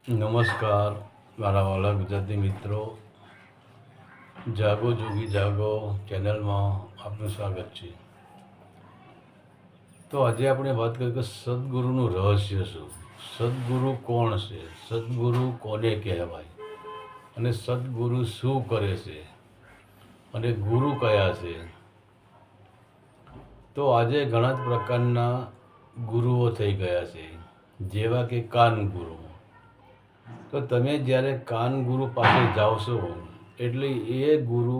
નમસ્કાર મારા વાલા ગુજરાતી મિત્રો, જાગો જોગી જાગો ચેનલમાં આપનું સ્વાગત છે. તો આજે આપણે વાત કરીએ કે સદગુરુનું રહસ્ય શું, સદગુરુ કોણ છે, સદગુરુ કોને કહેવાય અને સદગુરુ શું કરે છે અને ગુરુ કયા છે. તો આજે ઘણા જ પ્રકારના ગુરુઓ થઈ ગયા છે, જેવા કે કાન ગુરુ. તો તમે જ્યારે કાન ગુરુ પાસે જાઓ છો એટલે એ ગુરુ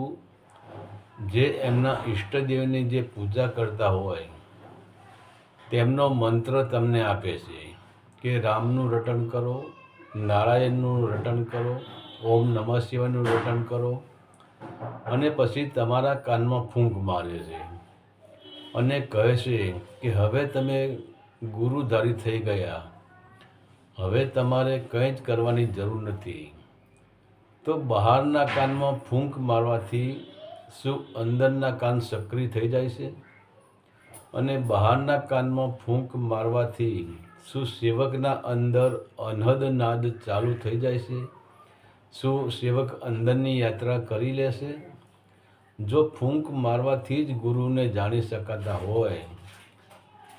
જે એમના ઈષ્ટદેવની જે પૂજા કરતા હોય તેમનો મંત્ર તમને આપે છે કે રામનું રટણ કરો, નારાયણનું રટણ કરો, ઓમ નમઃ શિવાયનું રટણ કરો અને પછી તમારા કાનમાં ફૂંક મારે છે અને કહે છે કે હવે તમે ગુરુધારી થઈ ગયા, હવે તમારે કંઈ જ કરવાની જરૂર નથી. તો બહારના કાનમાં ફૂંક મારવાથી શું અંદરના કાન સક્રિય થઈ જાય છે? અને બહારના કાનમાં ફૂંક મારવાથી શું સેવકના અંદર અનહદ નાદ ચાલુ થઈ જાય છે? શું સેવક અંદરની યાત્રા કરી લેશે? જો ફૂંક મારવાથી જ ગુરુને જાણી શકાતા હોય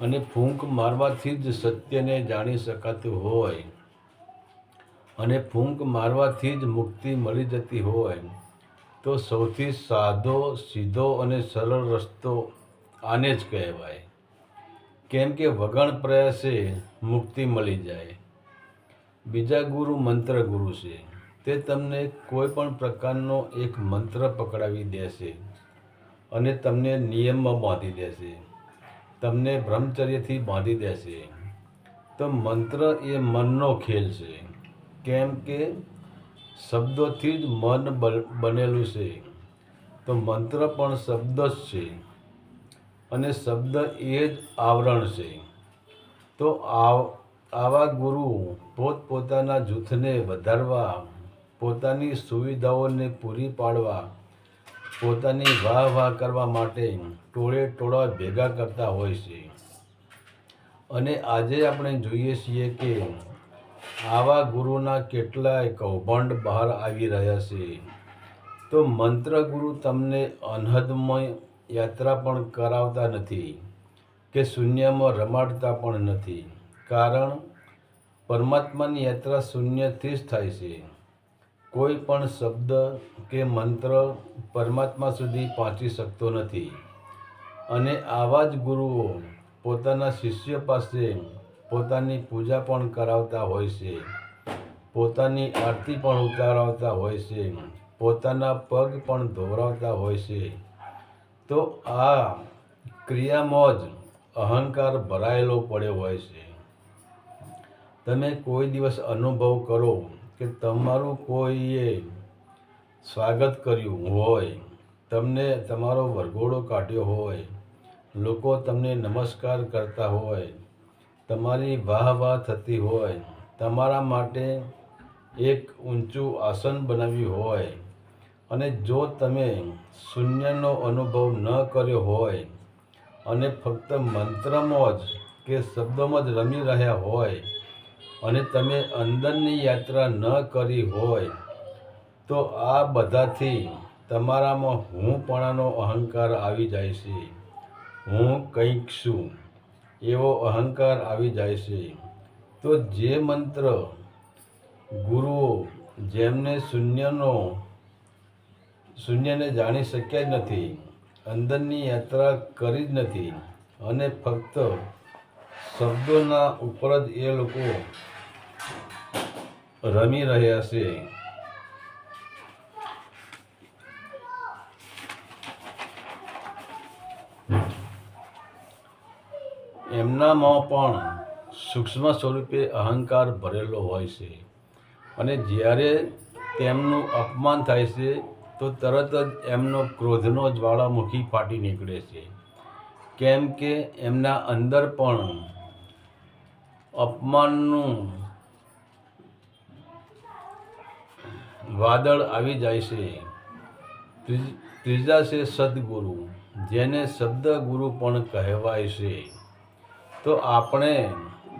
અને ફૂંક મારવાથી જ સત્યને જાણી શકાતું હોય અને ફૂંક મારવાથી જ મુક્તિ મળી જતી હોય તો સૌથી સાદો, સીધો અને સરળ રસ્તો આને જ કહેવાય. કેમ કે વગણ પ્રયાસે મુક્તિ મળી જાય. બીજા ગુરુ મંત્ર ગુરુ છે. તે તમને કોઈ પણ પ્રકારનો એક મંત્ર પકડાવી દેશે અને તમને નિયમમાં બાંધી દેશે, તમને બ્રહ્મચર્યથી બાંધી દેશે. તો મંત્ર એ મનનો ખેલ છે. કેમ કે શબ્દોથી જ મન બનેલું છે. તો મંત્ર પણ શબ્દ જ છે અને શબ્દ એ જ આવરણ છે. તો આવા ગુરુ પોતપોતાના જૂથને વધારવા, પોતાની સુવિધાઓને પૂરી પાડવા, પોતાની વાહ કરવા માટે ટોળે ટોળા ભેગા કરતા હોય છે. અને આજે આપણે જોઈએ છીએ કે આવા ગુરુના કેટલાય કૌભાંડ બહાર આવી રહ્યા છે. તો મંત્ર ગુરુ તમને અનહદમય યાત્રા પણ કરાવતા નથી કે શૂન્યમાં રમાડતા પણ નથી. કારણ પરમાત્માની યાત્રા શૂન્યથી જ થાય છે. કોઈ પણ શબ્દ કે મંત્ર પરમાત્મા સુધી પહોંચી શકતો નથી. અને આવા જ ગુરુઓ પોતાના શિષ્ય પાસે પોતાની પૂજા પણ કરાવતા હોય છે, પોતાની આરતી પણ ઉતારાવતા હોય છે, પોતાના પગ પણ ધોવરાવતા હોય છે. તો આ ક્રિયામાં જ અહંકાર ભરાયેલો પડ્યો હોય છે. તમે કોઈ દિવસ અનુભવ કરો કે તમારું કોઈએ સ્વાગત કર્યું હોય, તમને તમારો વરઘોડો કાઢ્યો હોય, લોકો તમને નમસ્કાર કરતા હોય, તમારી વાહ થતી હોય, તમારા માટે એક ઊંચું આસન બનાવ્યું હોય અને જો તમે શૂન્યનો અનુભવ ન કર્યો હોય અને ફક્ત મંત્રમાં જ કે શબ્દોમાં જ રમી રહ્યા હોય અને તમે અંદરની યાત્રા ન કરી હોય તો આ બધાથી તમારામાં હુંપણાનો અહંકાર આવી જાય છે. હું કંઈક છું એવો અહંકાર આવી જાય છે. તો જે મંત્ર ગુરુઓ જેમને શૂન્યને જાણી શક્યા જ નથી, અંદરની યાત્રા કરી જ નથી અને ફક્ત શબ્દોના ઉપર જ એ લોકો રમી રહ્યા છે, એમનામાં પણ સૂક્ષ્મ સ્વરૂપે અહંકાર ભરેલો હોય છે. અને જ્યારે તેમનું અપમાન થાય છે તો તરત જ એમનો ક્રોધનો જ્વાળામુખી ફાટી નીકળે છે. કેમ કે એમના અંદર પણ અપમાનનું વાદળ આવી જાય છે. ત્રીજા છે સદગુરુ, જેને શબ્દ ગુરુ પણ કહેવાય છે. તો આપણે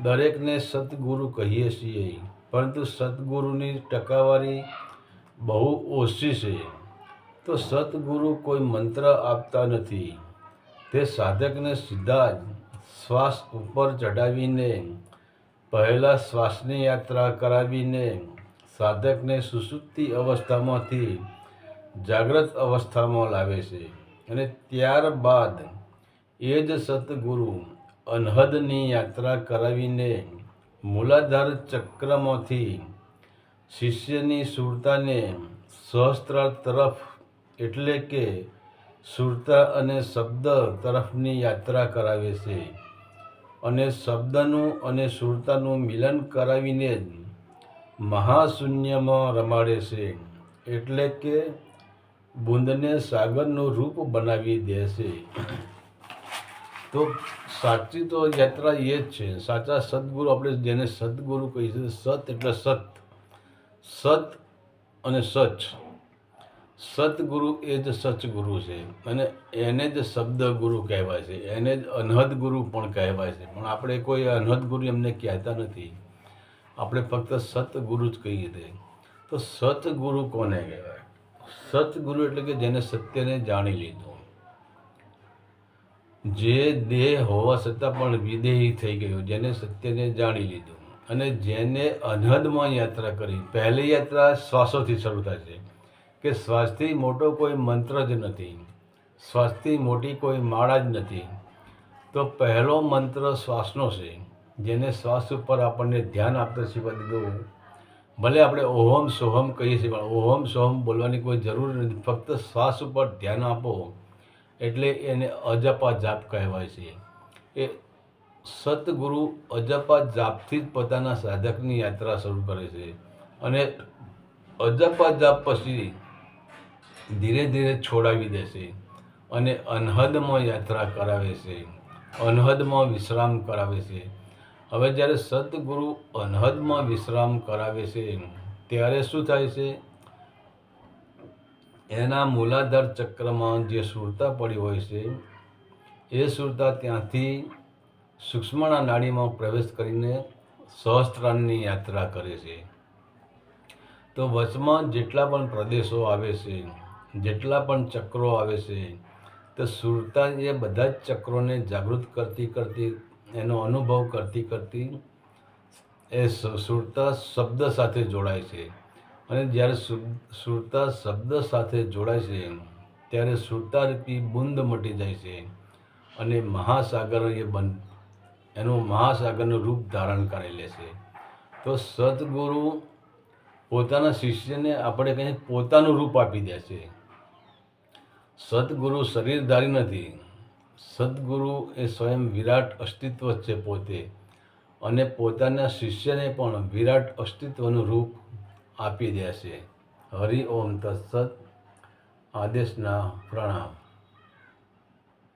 દરેકને સદગુરુ કહીએ છીએ પરંતુ સદગુરુની ટકાવારી બહુ ઓછી છે. તો સદગુરુ કોઈ મંત્ર આપતા નથી, તે સાધકને સીધા જ શ્વાસ ઉપર ચઢાવીને પહેલાં શ્વાસની યાત્રા કરાવીને સાધકને સુષુપ્તિ અવસ્થામાંથી જાગ્રત અવસ્થામાં લાવે છે. અને ત્યારબાદ એ જ સતગુરુ અનહદની યાત્રા કરાવીને મૂલાધાર ચક્રમાંથી શિષ્યની સુરતાને સહસ્ત્રાર તરફ એટલે કે સુરતા અને શબ્દ તરફની યાત્રા કરાવે છે. અને શબ્દનું અને સુરતાનું મિલન કરાવીને જ મહાશૂન્યમાં રમાડે છે. એટલે કે બુંદને સાગરનું રૂપ બનાવી દે છે. તો સાચી તો યાત્રા એ જ છે. સાચા સદગુરુ, આપણે જેને સદગુરુ કહીએ છીએ, સત એટલે સત, સત અને સચ. સતગુરુ એ જ સચગુરુ છે અને એને જ શબ્દગુરુ કહેવાય છે, એને જ અનહદ ગુરુ પણ કહેવાય છે. પણ આપણે કોઈ અનહદ ગુરુ એમને કહેતા નથી, આપણે ફક્ત સતગુરુ જ કહીએ છીએ. તો સતગુરુ કોને કહેવાય? સતગુરુ એટલે કે જેને સત્યને જાણી લીધું, જે દેહ હોવા છતાં પણ વિદેહી થઈ ગયો, જેને સત્યને જાણી લીધું અને જેને અનહદમાં યાત્રા કરી. પહેલી યાત્રા શ્વાસોથી શરૂ થાય છે કે શ્વાસથી મોટો કોઈ મંત્ર જ નથી, શ્વાસથી મોટી કોઈ માળા જ નથી. તો પહેલો મંત્ર શ્વાસનો છે, જેને શ્વાસ ઉપર આપણને ધ્યાન આપતા શીખવા દીધું. ભલે આપણે ઓહમ સોહમ કહીએ છીએ, પણ ઓહમ સોહમ બોલવાની કોઈ જરૂર નથી. ફક્ત શ્વાસ ઉપર ધ્યાન આપો એટલે એને અજપા જાપ કહેવાય છે. એ સતગુરુ અજપા જાપથી જ પોતાના સાધકની યાત્રા શરૂ કરે છે. અને અજપા જાપ પછી ધીરે ધીરે છોડાવી દેશે અને અનહદમાં યાત્રા કરાવે છે, અનહદમાં વિશ્રામ કરાવે છે. હવે જ્યારે સદગુરુ અનહદમાં વિશ્રામ કરાવે છે ત્યારે શું થાય છે? એના મૂલાધાર ચક્રમાં જે સુરતા પડી હોય છે, એ સુરતા ત્યાંથી સૂક્ષ્મણા નાડીમાં પ્રવેશ કરીને સહસ્ત્રારની યાત્રા કરે છે. તો વચમાં જેટલા પણ પ્રદેશો આવે છે, જેટલા પણ ચક્રો આવે છે, તો સુરતા એ બધા જ ચક્રોને જાગૃત કરતી કરતી, એનો અનુભવ કરતી કરતી એ સુરતા શબ્દ સાથે જોડાય છે. અને જ્યારે સુરતા શબ્દ સાથે જોડાય છે ત્યારે સુરતારૂપી બુંદ મટી જાય છે અને મહાસાગર એનું મહાસાગરનું રૂપ ધારણ કરી લે છે. તો સદગુરુ પોતાના શિષ્યને આપણે કંઈ પોતાનું રૂપ આપી દે છે. સદગુરુ શરીરધારી નથી. સદગુરુ એ સ્વયં વિરાટ અસ્તિત્વ છે પોતે, અને પોતાના શિષ્યને પણ વિરાટ અસ્તિત્વનું રૂપ આપી દે છે. હરિ ઓમ તત્સત. આદેશના પ્રણામ.